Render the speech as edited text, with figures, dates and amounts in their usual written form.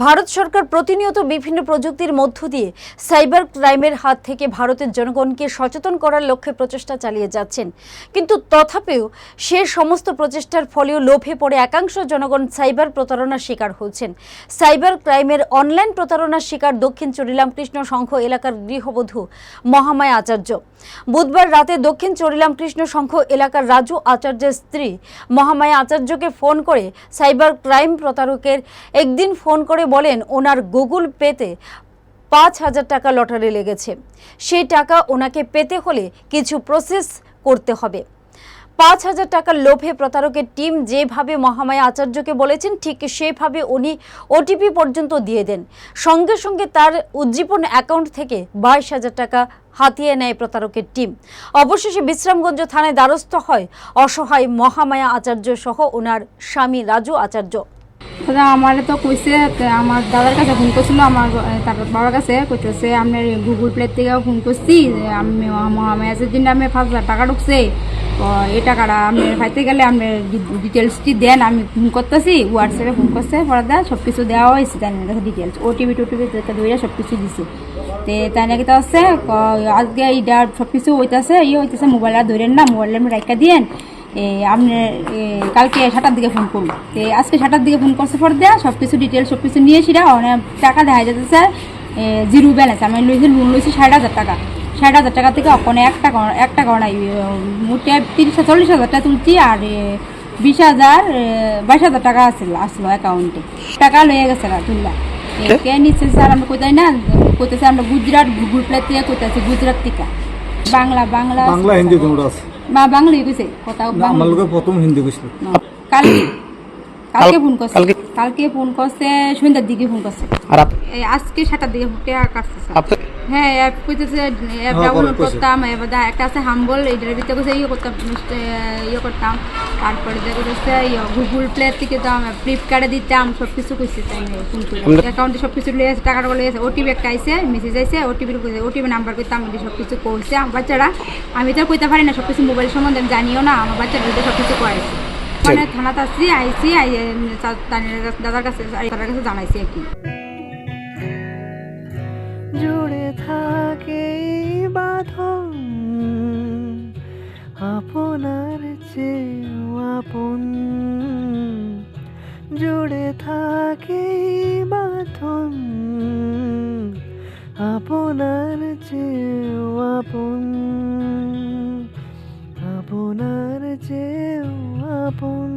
ভারত সরকার প্রতিনিয়ত বিভিন্ন প্রযুক্তির মধ্য দিয়ে সাইবার ক্রাইমের হাত থেকে ভারতের জনগণকে সচেতন করার লক্ষ্যে প্রচেষ্টা চালিয়ে যাচ্ছেন, কিন্তু তথাপিও সে সমস্ত প্রচেষ্টার ফলেও লোভে পড়ে একাংশ জনগণ সাইবার প্রতারণার শিকার হচ্ছেন। সাইবার ক্রাইমের অনলাইন প্রতারণার শিকার দক্ষিণ চরিলামকৃষ্ণ সংঘ এলাকার গৃহবধূ মহামায়া আচার্য। বুধবার রাতে দক্ষিণ চরিলামকৃষ্ণ সংঘ এলাকার রাজু আচার্যের স্ত্রী মহামায়া আচার্যকে ফোন করে সাইবার ক্রাইম প্রতারকের একদিন ফোন করে বলেন ওনার গুগল পেতে 5,000 টাকা লটারি লেগেছে, সেই টাকা ওনাকে পেতে হলে কিছু প্রসেস করতে হবে। 5,000 টাকার লোভে প্রতারকের টিম যেভাবে মহামায়া আচার্যকে বলেছেন ঠিক সেভাবে উনি ওটিপি পর্যন্ত দিয়ে দেন। সঙ্গে সঙ্গে তার উজ্জীবন অ্যাকাউন্ট থেকে 22,000 টাকা হাতিয়ে নেয় প্রতারকের টিম। অবশেষে বিশ্রামগঞ্জ থানায় দ্বারস্থ হয় অসহায় মহামায়া আচার্য সহ ওনার স্বামী রাজু আচার্য। আমার তো কইছে, আমার দাদার কাছে ফোন করছিল, আমার তার বাবার কাছে কইতেছে আপনার গুগল প্লে থেকে ফোন করছি, আমি মহামায়াজের দিন আমি 5,000 টাকা ঢুকছে, এই টাকাটা আপনি পাইতে গেলে আপনার ডিটেলসটি দেন। আমি ফোন করতেছি, হোয়াটসঅ্যাপে ফোন করছে, পরে দেয় সব কিছু দেওয়া হয়েছে, তাই কাছে ডিটেলস ওটিপি ধরে সব কিছু দিছে। তো তাই নাকি তো আছে আজকে এইটা সব কিছু হইতেছে, হইতেছে মোবাইল আর ধরেন না, মোবাইল আপনি রাখা দিয়েন, আপনি কালকে 7টার দিকে ফোন করুন। তো আজকে 7টার দিকে ফোন করছে, পর দেয়া সব কিছু ডিটেলস সব কিছু নিয়ে সেটা অনেক টাকা দেখা যাচ্ছে স্যার জিরো ব্যালেন্স। আমি লইছি লোন লইছি 60,000 টাকা, 60,000 টাকা থেকে ওখানে এক টাকা নাই, মোটে 40,000 টাকা তুলছি, আর 22,000 টাকা আসলো অ্যাকাউন্টে, টাকা লইয়া গেছে তুললা। কে নিচ্ছে স্যার আমরা কোথায় না কোথায়, আমরা গুজরাট গুগল প্লে থেকে কোথায়, গুজরাট থেকে বাংলা বাংলা বাংলা হিন্দি কোনটা আছে? বাংলায় কইছে কথা, আমার লোকে প্রথম হিন্দি কইছিল। কালকে ফোন করছে, কালকে ফোন করছে সন্ধ্যার দিকে ফোন করছে, আর আজকে 7টার দিকে টাকা কাটছে। হ্যাঁ অ্যাপ কইতেছে, অ্যাপ ডাউনলোড করতাম, এবার একটা আছে হাম্বল, এইটার ভিতরে কইছে করতাম, করতাম। তারপরে দেখা যাচ্ছে গুগল প্লে থেকে দাম, ফ্লিপকার্টে দিতাম, সব কিছু কইছে। তাই ফোন করে অ্যাকাউন্টে সব কিছু লিয়ে টাকাটা লিয়ে ওটিপি একটা আইছে, মেসেজ আইছে, ওটিপি নাম্বার কইতাম, সব কিছু করছে আমার বাচ্চারা। আমি তো কইতে পারি না সব কিছু, মোবাইল সম্বন্ধে আমি জানিও না, আমার বাচ্চারা সব কিছু করাইছে। মানে থানাতে আসছি, দাদার কাছে জানাইছি আর কি। জুড়ে থাকে বাঁধন আপনার চেয়েও আপন, জুড়ে থাকে বাঁধন আপনার চেয়েও আপন, আপনার চেয়েও আপন।